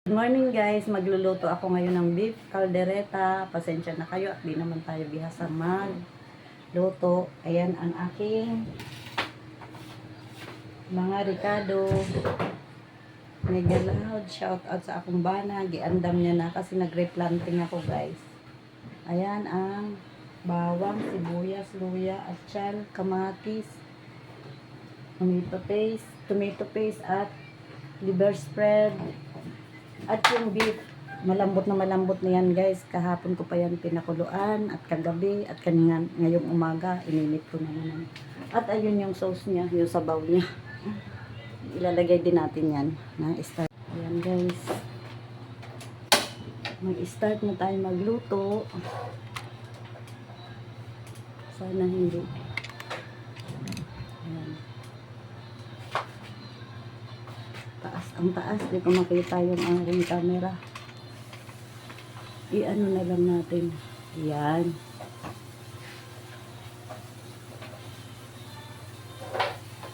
Good morning guys, magluluto ako ngayon ng beef caldereta. Pasensya na kayo at di naman tayo bihasa magluto. Ayan ang aking mga ricado. Mega loud shout out sa akong bana. Giandam niya na kasi nag-replanting ako guys. Ayan ang bawang, sibuyas, luya, atsyal, kamatis, tomato paste at liver spread. At yung beef, malambot na yan guys. Kahapon ko pa yan pinakuluan at kagabi at ngayong umaga ininit ko na naman. At ayun yung sauce niya, yung sabaw niya. Ilalagay din natin yan na start. Ayan guys. Mag-start na tayo magluto. Sana hindi. Ayan. Ang taas, di ko makita yung aking camera. I-ano na lang natin. Yan.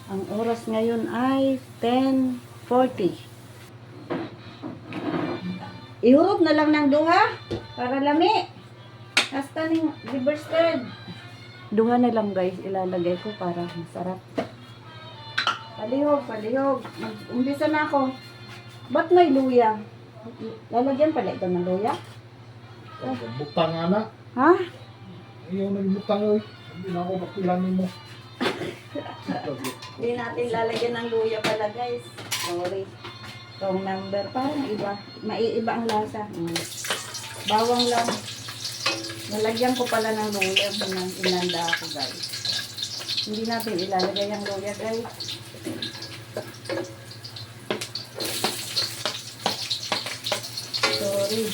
Ang oras ngayon ay 10:40. Ihurot na lang ng duha para lami. Hasta ning liver spread. Duha na lang guys, ilalagay ko para masarap. Palihog. Umpisa na ako. Ba't may luya? Lalagyan pala ito ng luya? Butang nga na. Ha? Ayaw nagbutang yun. Hindi na ako makilanin mo. Hindi natin lalagyan ng luya pala guys. Sorry. Wrong number. Parang iba. Maiiba ang lasa. Bawang lang. Nalagyan ko pala ng luya. Inanda ako guys. Hindi natin ilalagay ang luya guys. Sorry.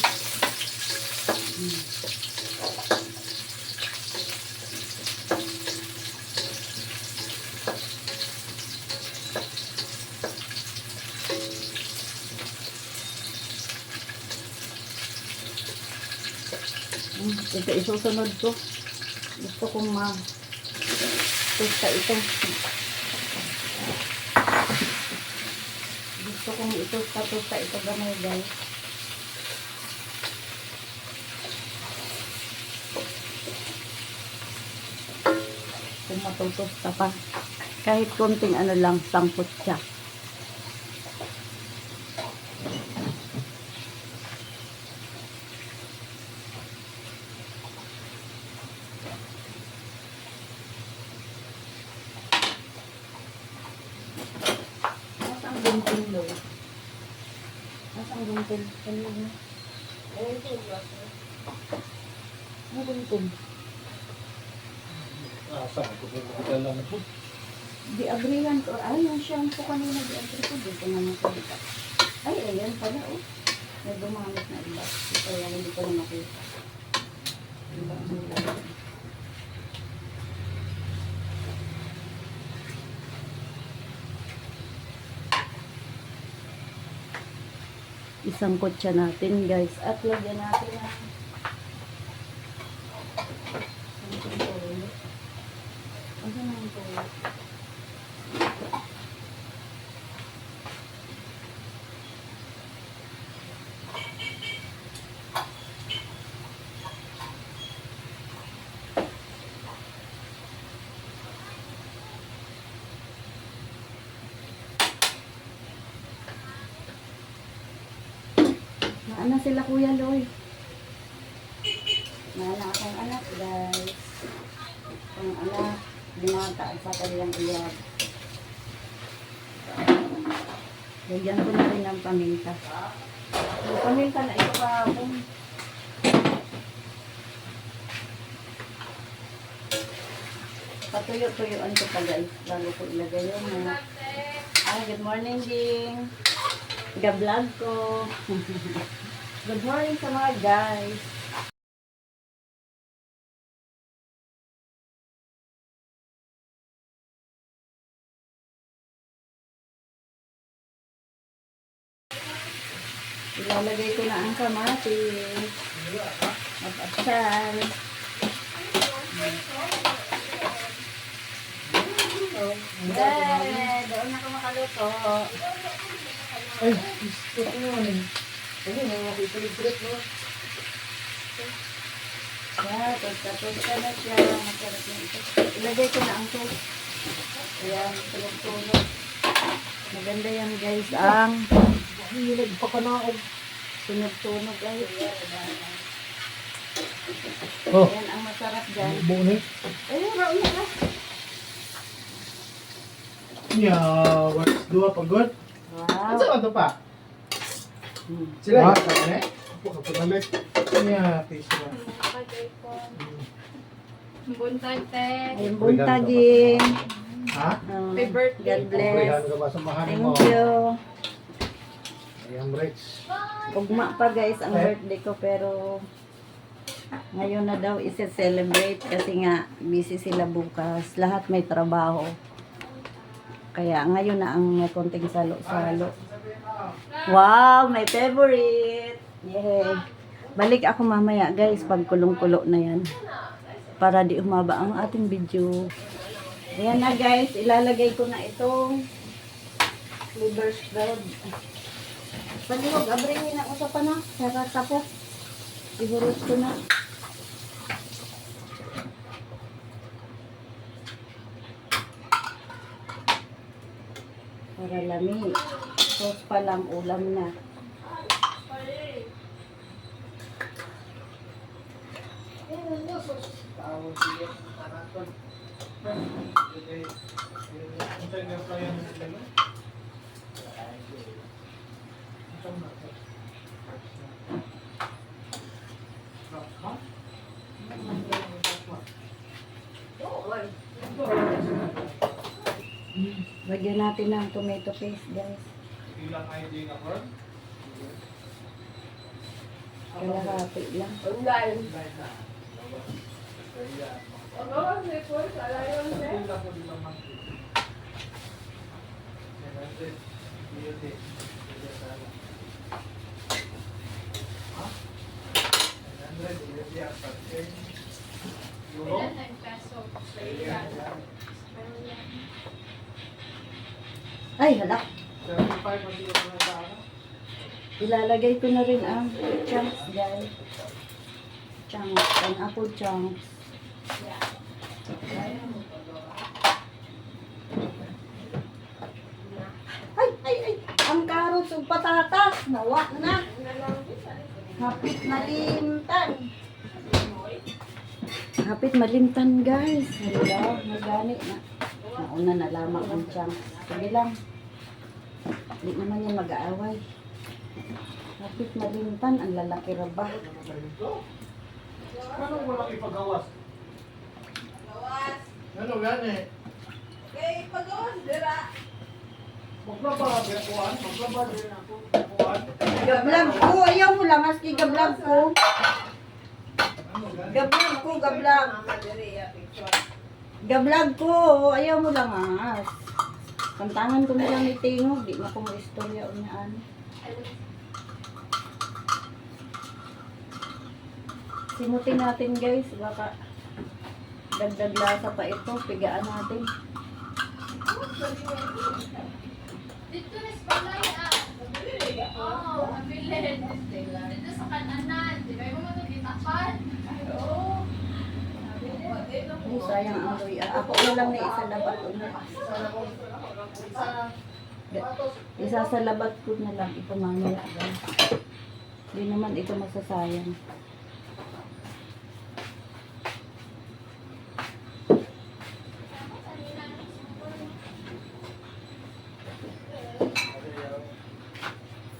Ito isusunod ko. Gusto kong tusta ito. Gusto kong itusta ito gamay guys. Kung matutusta pa. Kahit konting ano lang, sangkot siya. Ang gunting. Kanina na. Ang gunting. Saan ko magkakala na po? Di-agreehan ko. Ay, yung shampoo kanina di-agree ko. Dito na nakita. Ay, ayan pala. Oh. May gumamit na iba. Ito yan, hindi ko na makita. Iba ang nilagay. 1 Isangkot siya natin guys. At lagyan natin ng ano naman po? Naana sila Kuya Loy. Naana akong anak guys. Akong anak, binata sa kanilang iyag. Lagyan ko na rin ng paminta. Yung paminta na ito pa akong patuyo-tuyuan ko pa guys. Bago ko ilagay yung mga. Good morning, Ding. Ga-vlog ko. Good morning sa mga guys. Ilalagay ko na ang kamatis. At-atsan. Doon ako makaluto. Ay, gusto ko naman eh. Ano, nakikilibrate mo. Tapos ka na siya. Masarap na ito. Ilagay ko na ang sauce. Ayan, tulog-tulog. Maganda yan guys. Ang Hilag pa ka na ako. tunog-tunog guys. Oh, Ayan ang masarap dyan. buo na eh. Ayun, raon na ka. Yeah, what's dua pagod? Wow. Ano ito pa? Sila, Ako kapag Yeah, face na. Buntag, te. Ayun, buntagin. Ha? Happy birthday. God bless. Komprehan ka ba sa mahal mo? Thank you. Ayan, Rich. Ugma pa guys ang birthday ko pero ngayon na daw isi-celebrate kasi nga busy sila bukas. Lahat may trabaho. Kaya ngayon na ang may konting salo-salo. Wow, my favorite. Yay. Balik ako mamaya guys pag kulong-kulo na yan. Para di humaba ang ating video. Ayan na guys, ilalagay ko na itong liver spread. Paliwag, abringin ako sa pana. Saka tapos, ihurot ko na. Para lami. Sauce pa lang, ulam na. Lagyan natin ng tomato paste, guys. Kalahati lang. Ay, halak. Ilalagay ko na rin ang chunks, guys. Chunks. Pineapple chunks. Ay. Ang carrots ug patatas. Nawa na. Hapit malimtan. Hapit malimtan, guys. Hello, magani na. Nauna na lamang ang chunks. Sige lang. Hindi naman yan mag-aaway. Hapit malimtan, ang lalaki raba. Paano mo lang ipagawas? Ano yan eh? Maglaba, binakuhan. Maglaba din ako. Binakuhan. Gablag ko, ayaw mo lang aski gablag ko. Gablag ko, gablag. Gablag ko, ayaw mo lang as. Kantangan ko nilang itingog, di na ko mo istorya o niyaan. Simutin natin guys. Baka dagdag lasa pa ito. Pigaan natin. Dito na sa balay ah. Oo, mabilin. Dito sa kananan. Di ba yung mga itapan? Oo. Ay, sayang ang luya. Ako na lang na isa labat ko na. Isa sa labat ko na lang. Ito mamaya guys. Hindi naman ito masasayang.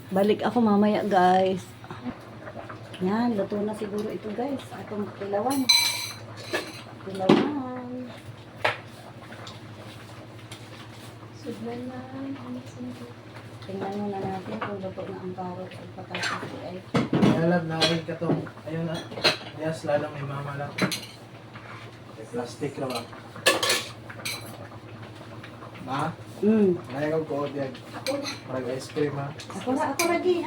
Balik ako mamaya guys. Yan, luto na siguro ito guys. Atong kilawan. Kilawan. Sobrang na. Tingnan muna natin kung luto na ang carrot at patatas ay. Alam na rin ka tong, ayun na. Yes, lalong may mama lang. Plastic raw ah. Ma, naya ko din. Parang ice cream ha. Ako lagi.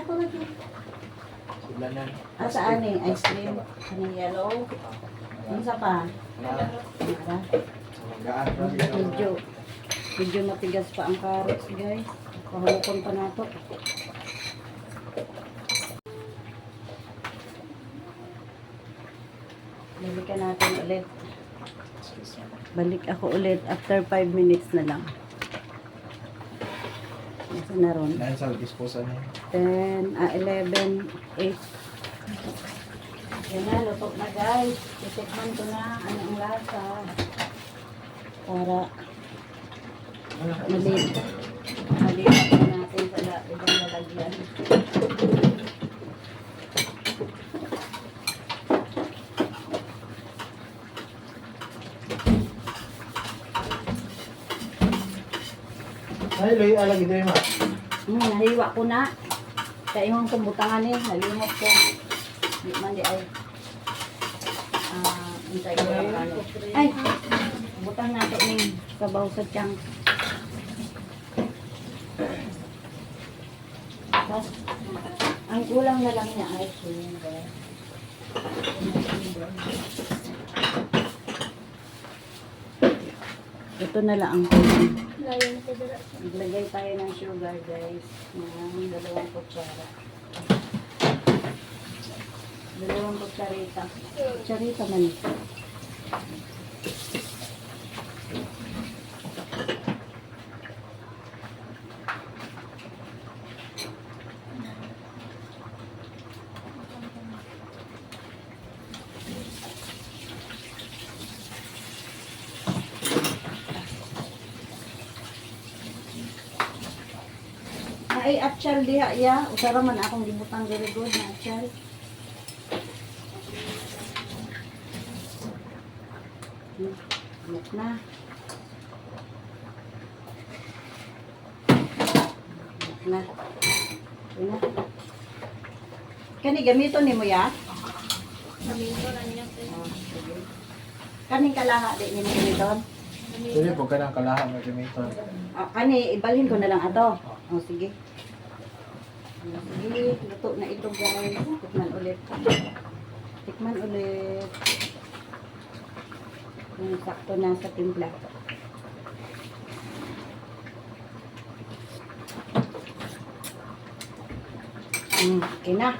Siblanan. Saan eh? Ice cream. Kanang yellow. Ano sa pa? Na, Para. sa manggaan pa. Medyo matigas pa ang carrots guys. Pahulukon pa nato. Balikan natin ulit. Balik ako ulit after 5 minutes na lang. Nasa na ron? Dahil sa disposa niya. 10, 11, 8. Yan na, luto na guys. Titikman ko na ano ang lasa. Para malipat na natin sa ibang lalagyan. Ay, loy, alag ito yung ma. Nahiwa ko na. Sa imong kumbutangan eh, nalimot ko. Di man di ay. Intay ko lang ano. Ay! Butang nato ning sabaw sa tiyang. Tapos, ang kulang na lang niya ay sugar. Ito na lang ang kulang. Maglagay tayo ng sugar guys. Ng 2 kutsara. 2 kutsarita. Kutsarita man ito. Ay, atsyal diha ya. Usara man akong gibutang very good na atsyal. Anak na. Anak na. Ayan na. Kani gamiton ni mo ya? Sabihin ko lang niya. Oh, sige. Kaning kalaha di ni mo gamiton? Pwede po ka ng kalahan ng gamiton. Kani ibalhin ko na lang ato. Oh, sige. Sige, luto na ito guys. Tikman ulit. Tikman ulit. Yung sakto na sa timpla. Okay na.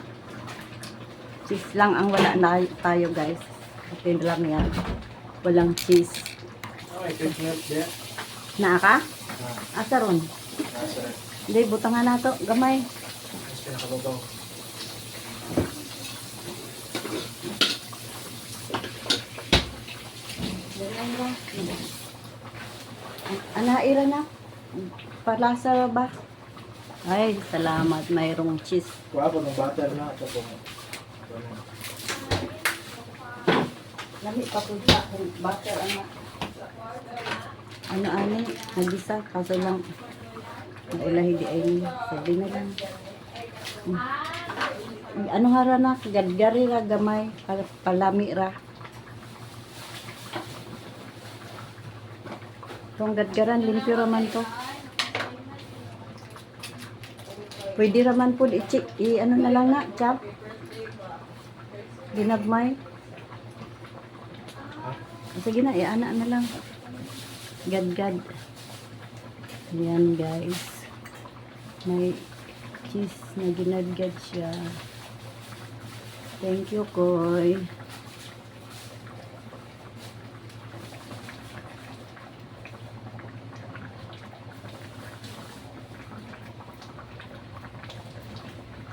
Cheese lang ang wala na tayo guys. Okay lang yan. Walang cheese. Ay, quick milk din. Naa ka? Ah, Asa ron? nasa. Hindi, butangan na to. Gamay. Mas pinakababaw. Anaira na. Palasa ba? Ay, salamat. Mayroong cheese. Kuha po ng butter na. Ito po. Lami pa po siya kung butter ano nagisa kaso lang naulahi di ay sabi na lang ano hara na gadgari ra gamay palami ra kung gadgaran limpyo raman to pwede raman po ano na lang na chap ginagmay Sige na, iana na lang. Gad-gad. Ayan guys. May cheese na ginadgad siya. Thank you, Koy.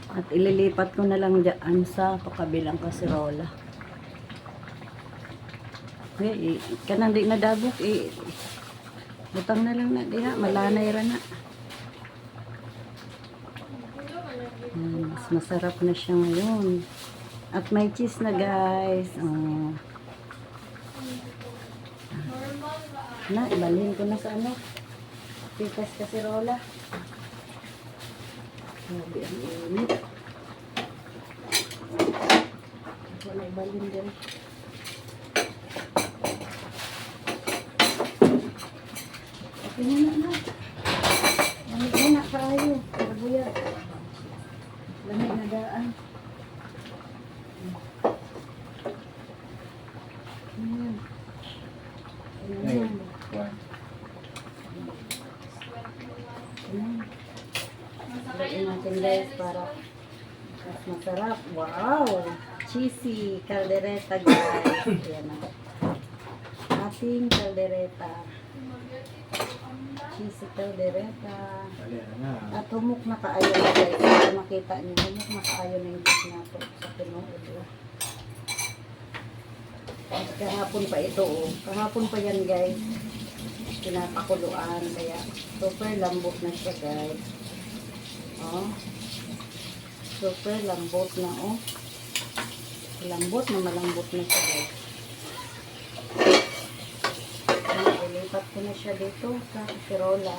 At ililipat ko na lang dyan sa pakabilang kaserola. Okay, kanang di na dabok, butang na lang na diha, malanay ra na. Mas masarap na siya ngayon. At may cheese na guys. Oh. Na, ibalhin ko na sa ano. Pitas kaserola. Grabe ang init. Wala ibalhin din. Okay na na. Lamig na na kayo. Kabuya. Lamig na daan. Ayan. Ayan. Ayan. Lagyan natin guys para mas masarap. Wow! Cheesy caldereta guys. Ayan na. Ating caldereta. Cheesy caldereta. At humok na kaayo na guys. Para makita niyo, humok na kaayo na yung dish nato sa pinuod. At kahapon pa ito oh. Kahapon pa yan guys. Pinapakuluan. Kaya super lambot na siya guys. Oh. Super lambot na oh. Lambot na malambot na siya guys. Ilipat ko na siya dito sa kaserola.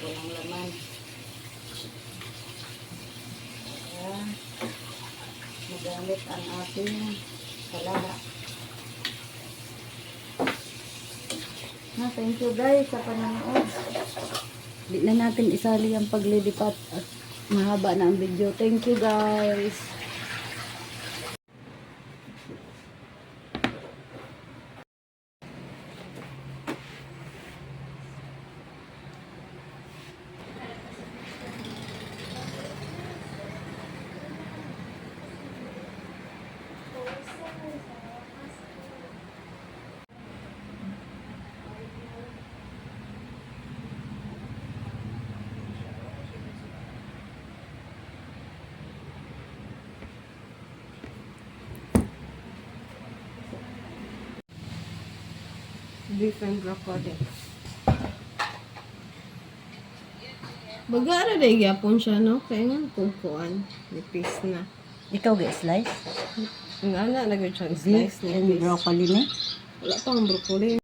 Walang laman. Ayan. Magamit ang ating salada. Thank you guys sa panonood. Di na natin isali ang paglilipat at mahaba na ang video. Thank you guys. Beef and broccoli. Bagara na gyapon siya no, kaya nga kukuan, nipis na. Ikaw ga-slice? Ang ana na gyud siya Beef slice and nipis. broccoli ni? Wala pa ang broccoli.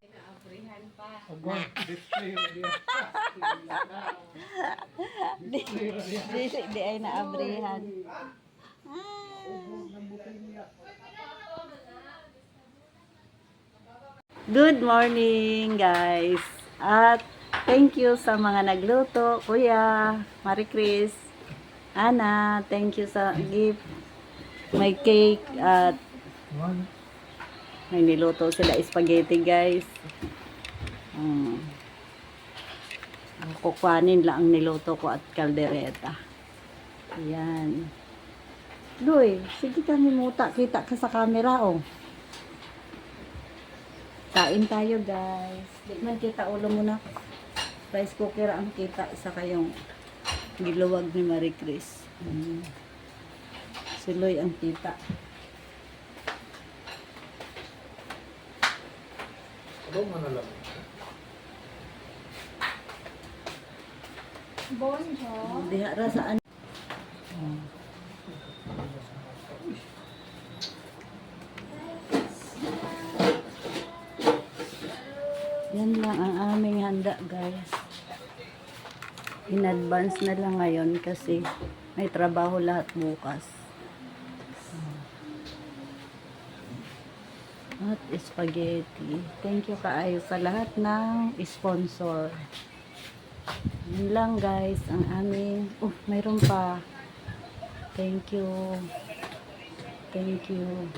Di ay naabrihan. Good morning guys. At thank you sa mga nagluto. Kuya, Marie Chris, Ana, thank you sa gift. May cake at may niluto sila spaghetti guys. Kukwanin lang ang niluto ko at kaldereta. Ayan. Loy, sige kami muta. Kita ka sa camera oh. Kain tayo guys. Di man kita ulo muna. Rice cooker ang kita. Isa kayong giluwag ni Marie Chris. Si Loy ang kita. Bonjo. Diha ra saan. Yan lang ang aming handa guys. In advance na lang ngayon kasi may trabaho lahat bukas. At spaghetti. Thank you kaayo sa lahat ng sponsor. Yan lang guys ang aming mayroon pa. Thank you. Thank you.